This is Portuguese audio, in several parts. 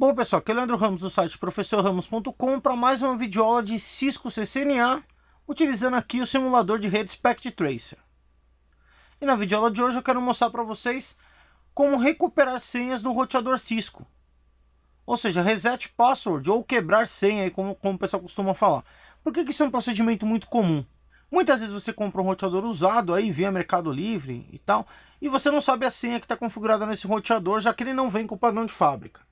Bom pessoal, aqui é o Leandro Ramos do site professorramos.com para mais uma videoaula de Cisco CCNA, utilizando aqui o simulador de rede SpectTracer. E na videoaula de hoje eu quero mostrar para vocês como recuperar senhas no roteador Cisco. Ou seja, reset password ou quebrar senha, como o pessoal costuma falar. Por que isso é um procedimento muito comum? Muitas vezes você compra um roteador usado aí via Mercado Livre e tal, e você não sabe a senha que está configurada nesse roteador, já que ele não vem com o padrão de fábrica.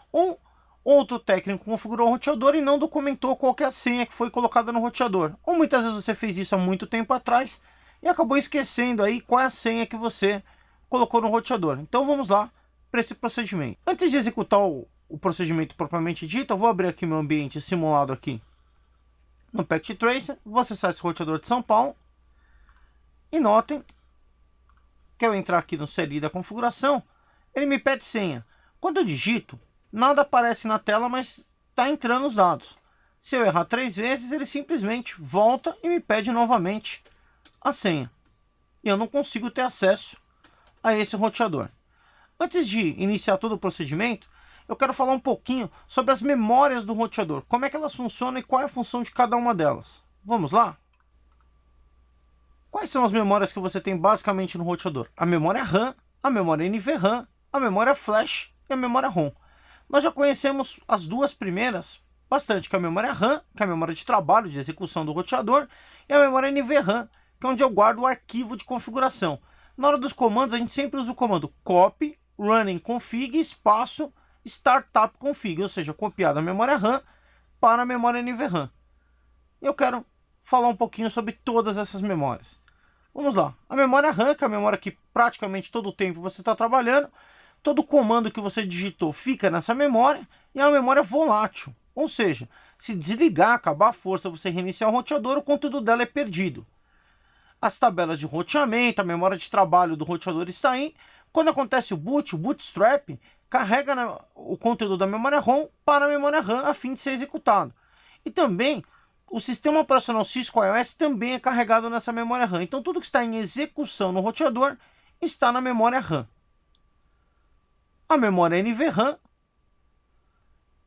Ou outro técnico configurou o roteador e não documentou qual é a senha que foi colocada no roteador. Ou muitas vezes você fez isso há muito tempo atrás e acabou esquecendo aí qual é a senha que você colocou no roteador. Então vamos lá para esse procedimento. Antes de executar o procedimento propriamente dito, eu vou abrir aqui meu ambiente simulado aqui no SpectTracer, vou acessar esse roteador de São Paulo e notem que ao entrar aqui no CLI da configuração, ele me pede senha. Quando eu digito, nada aparece na tela, mas está entrando os dados. Se eu errar 3 vezes, ele simplesmente volta e me pede novamente a senha. E eu não consigo ter acesso a esse roteador. Antes de iniciar todo o procedimento, eu quero falar um pouquinho sobre as memórias do roteador. Como é que elas funcionam e qual é a função de cada uma delas. Vamos lá? Quais são as memórias que você tem basicamente no roteador? A memória RAM, a memória NVRAM, a memória Flash e a memória ROM. Nós já conhecemos as duas primeiras bastante, que é a memória RAM, que é a memória de trabalho, de execução do roteador, e a memória NVRAM, que é onde eu guardo o arquivo de configuração. Na hora dos comandos, a gente sempre usa o comando copy, running config, espaço, startup config, ou seja, copiar da memória RAM para a memória NVRAM. Eu quero falar um pouquinho sobre todas essas memórias. Vamos lá. A memória RAM, que é a memória que praticamente todo o tempo você está trabalhando, todo comando que você digitou fica nessa memória, e é uma memória volátil. Ou seja, se desligar, acabar a força, você reiniciar o roteador, o conteúdo dela é perdido. As tabelas de roteamento, a memória de trabalho do roteador está aí. Quando acontece o boot, o bootstrap carrega o conteúdo da memória ROM para a memória RAM a fim de ser executado. E também o sistema operacional Cisco iOS também é carregado nessa memória RAM. Então tudo que está em execução no roteador está na memória RAM. A memória NVRAM,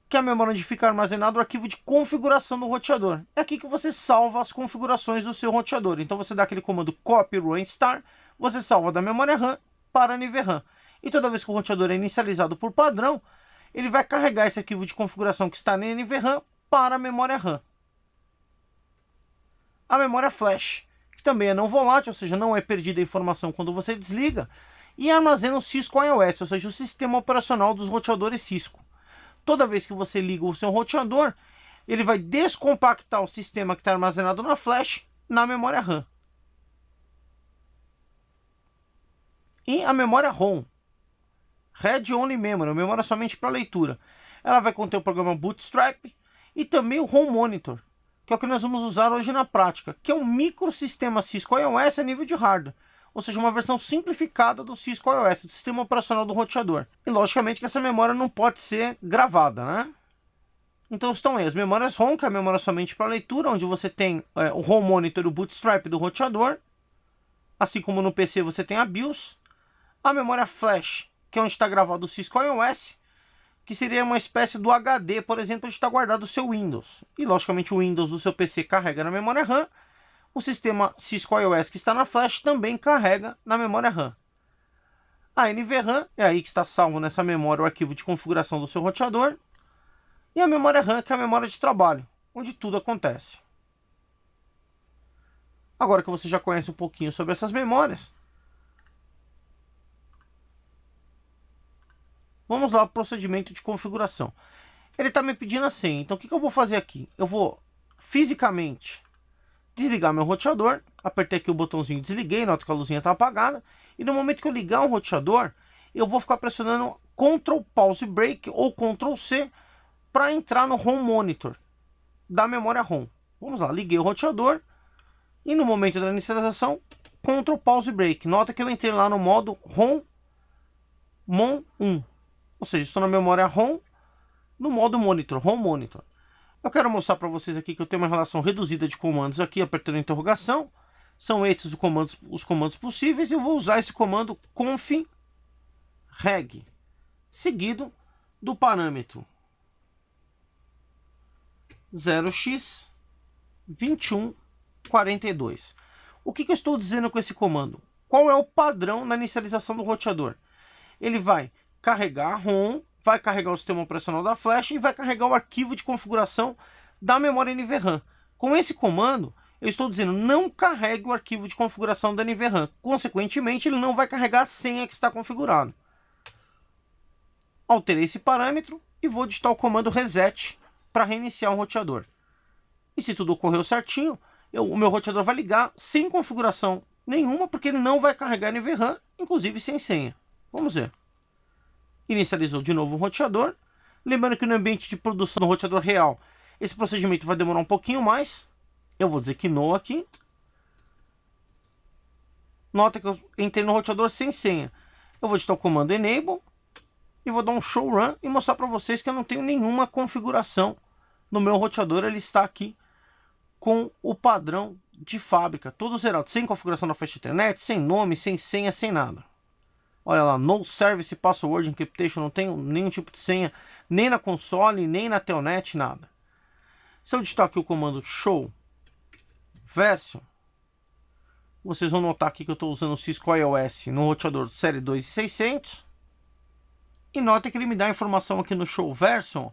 que é a memória onde fica armazenado o arquivo de configuração do roteador. É aqui que você salva as configurações do seu roteador. Então você dá aquele comando copy run star, você salva da memória RAM para a NVRAM. E toda vez que o roteador é inicializado por padrão, ele vai carregar esse arquivo de configuração que está na NVRAM para a memória RAM. A memória Flash, que também é não volátil, ou seja, não é perdida a informação quando você desliga, e armazena o Cisco iOS, ou seja, o sistema operacional dos roteadores Cisco. Toda vez que você liga o seu roteador, ele vai descompactar o sistema que está armazenado na Flash na memória RAM. E a memória ROM, Read Only Memory, memória somente para leitura. Ela vai conter o programa Bootstrap e também o ROM Monitor, que é o que nós vamos usar hoje na prática, que é um microsistema Cisco iOS a nível de hardware. Ou seja, uma versão simplificada do Cisco iOS, do sistema operacional do roteador. E logicamente que essa memória não pode ser gravada, né? Então estão aí as memórias ROM, que é a memória somente para leitura, onde você tem o ROM Monitor e o Bootstrap do roteador. Assim como no PC você tem a BIOS. A memória Flash, que é onde está gravado o Cisco iOS, que seria uma espécie do HD, por exemplo, onde está guardado o seu Windows. E logicamente o Windows do seu PC carrega na memória RAM. O sistema Cisco iOS que está na Flash também carrega na memória RAM. A NVRAM é aí que está salvo nessa memória o arquivo de configuração do seu roteador. E a memória RAM, que é a memória de trabalho, onde tudo acontece. Agora que você já conhece um pouquinho sobre essas memórias, vamos lá para o procedimento de configuração. Ele está me pedindo a senha, então o que eu vou fazer aqui? Eu vou fisicamente desligar meu roteador, apertei aqui o botãozinho desliguei, nota que a luzinha está apagada, e no momento que eu ligar o roteador, eu vou ficar pressionando Ctrl Pause Break ou Ctrl C para entrar no ROM Monitor da memória ROM. Vamos lá, liguei o roteador e no momento da inicialização, Ctrl Pause Break. Nota que eu entrei lá no modo ROM Mon 1, ou seja, estou na memória ROM no modo Monitor, ROM Monitor. Eu quero mostrar para vocês aqui que eu tenho uma relação reduzida de comandos aqui, apertando a interrogação. São esses os comandos possíveis. Eu vou usar esse comando conf reg, seguido do parâmetro 0x2142. O que eu estou dizendo com esse comando? Qual é o padrão na inicialização do roteador? Ele vai carregar a ROM, vai carregar o sistema operacional da flash e vai carregar o arquivo de configuração da memória NVRAM. Com esse comando, eu estou dizendo não carregue o arquivo de configuração da NVRAM. Consequentemente, ele não vai carregar a senha que está configurada. Alterei esse parâmetro e vou digitar o comando reset para reiniciar o roteador. E se tudo ocorreu certinho, o meu roteador vai ligar sem configuração nenhuma, porque ele não vai carregar NVRAM, inclusive sem senha. Vamos ver. Inicializou de novo o roteador. Lembrando que no ambiente de produção do roteador real, esse procedimento vai demorar um pouquinho mais. Eu vou dizer que no aqui. Nota que eu entrei no roteador sem senha. Eu vou digitar o comando enable e vou dar um show run e mostrar para vocês que eu não tenho nenhuma configuração no meu roteador. Ele está aqui com o padrão de fábrica, todo zerado, sem configuração da flash internet, sem nome, sem senha, sem nada. Olha lá, no service password encryption, não tenho nenhum tipo de senha, nem na console, nem na telnet, nada. Se eu digitar aqui o comando show version, vocês vão notar aqui que eu estou usando o Cisco iOS no roteador série 2600. E nota que ele me dá a informação aqui no show version,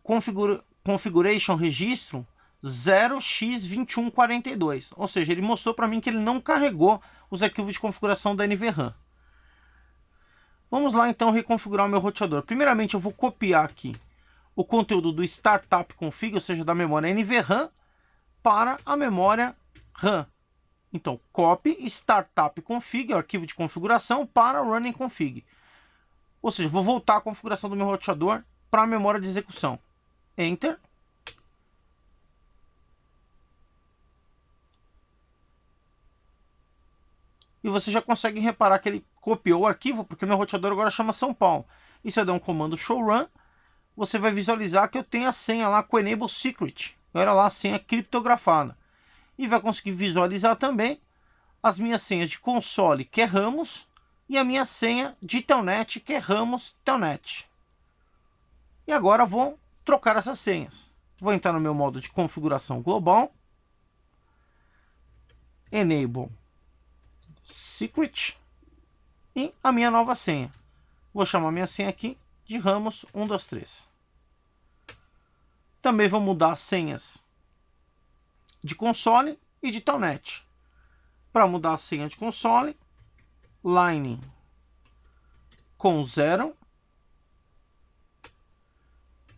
configuration registro 0x2142. Ou seja, ele mostrou para mim que ele não carregou os arquivos de configuração da NVRAM. Vamos lá então reconfigurar o meu roteador. Primeiramente eu vou copiar aqui o conteúdo do startup config, ou seja, da memória NVRAM, para a memória RAM. Então, copy startup config, o arquivo de configuração, para running config. Ou seja, vou voltar a configuração do meu roteador para a memória de execução. Enter. E você já consegue reparar que ele copiou o arquivo, porque meu roteador agora chama São Paulo. E se eu der um comando show run, você vai visualizar que eu tenho a senha lá com enable secret. Olha lá a senha criptografada. E vai conseguir visualizar também as minhas senhas de console, que é Ramos, e a minha senha de telnet, que é Ramos telnet. E agora vou trocar essas senhas. Vou entrar no meu modo de configuração global. Enable secret e a minha nova senha. Vou chamar minha senha aqui de Ramos 123. Também vou mudar as senhas de console e de telnet. Para mudar a senha de console, line com 0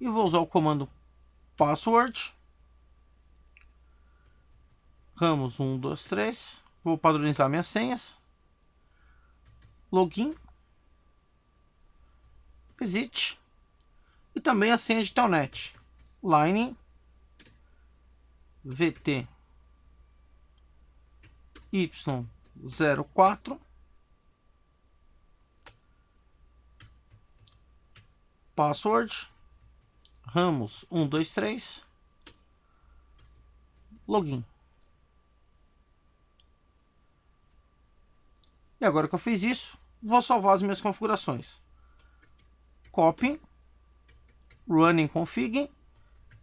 e vou usar o comando password Ramos 123. Vou padronizar minhas senhas. Login. Exit. E também a senha de telnet. Line. VT. Y04. Password. Ramos 123. Login. E agora que eu fiz isso, vou salvar as minhas configurações. Copy, running config,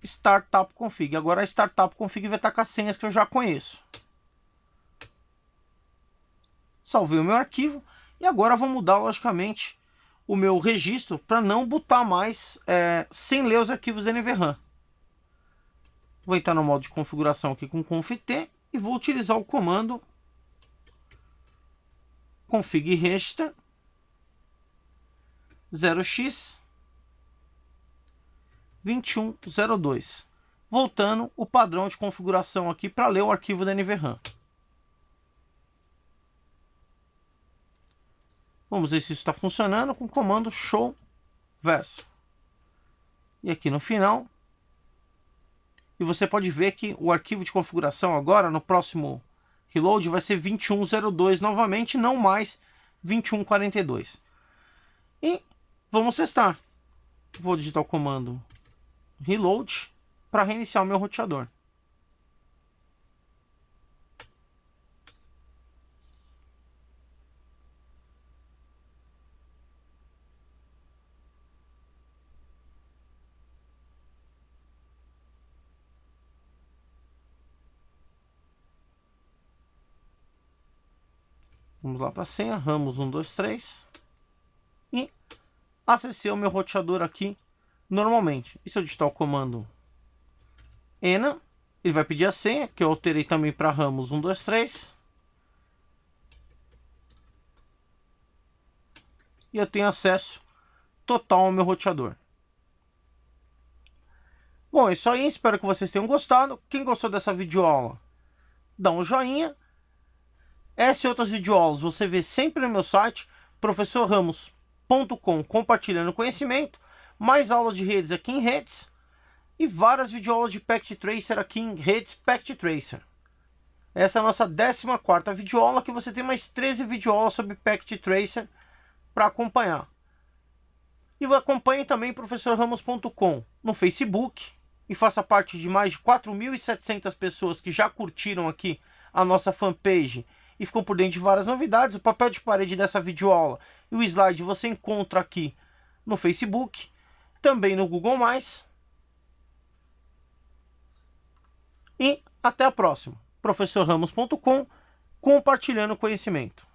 startup config. Agora a startup config vai estar com as senhas que eu já conheço. Salvei o meu arquivo e agora vou mudar, logicamente, o meu registro para não botar mais sem ler os arquivos da NVRAM. Vou entrar no modo de configuração aqui com conft e vou utilizar o comando config register 0x 2102, voltando o padrão de configuração aqui para ler o arquivo da NVRAM. Vamos ver se isso está funcionando com o comando show verso. E aqui no final, e você pode ver que o arquivo de configuração agora no próximo reload vai ser 2102 novamente, não mais 2142. E vamos testar. Vou digitar o comando reload para reiniciar o meu roteador. Vamos lá para a senha, Ramos 123. E acessei o meu roteador aqui normalmente. E se eu digitar o comando ENA, ele vai pedir a senha, que eu alterei também para Ramos 123. E eu tenho acesso total ao meu roteador. Bom, é isso aí. Espero que vocês tenham gostado. Quem gostou dessa videoaula, dá um joinha. Essa e outras videoaulas você vê sempre no meu site, professorramos.com, compartilhando conhecimento. Mais aulas de redes aqui em Redes. E várias videoaulas de Packet Tracer aqui em Redes Packet Tracer. Essa é a nossa 14ª videoaula, que você tem mais 13 videoaulas sobre Packet Tracer para acompanhar. E acompanhe também professorramos.com no Facebook e faça parte de mais de 4.700 pessoas que já curtiram aqui a nossa fanpage e ficam por dentro de várias novidades. O papel de parede dessa videoaula e o slide você encontra aqui no Facebook, também no Google+. E até a próxima. professorramos.com, compartilhando conhecimento.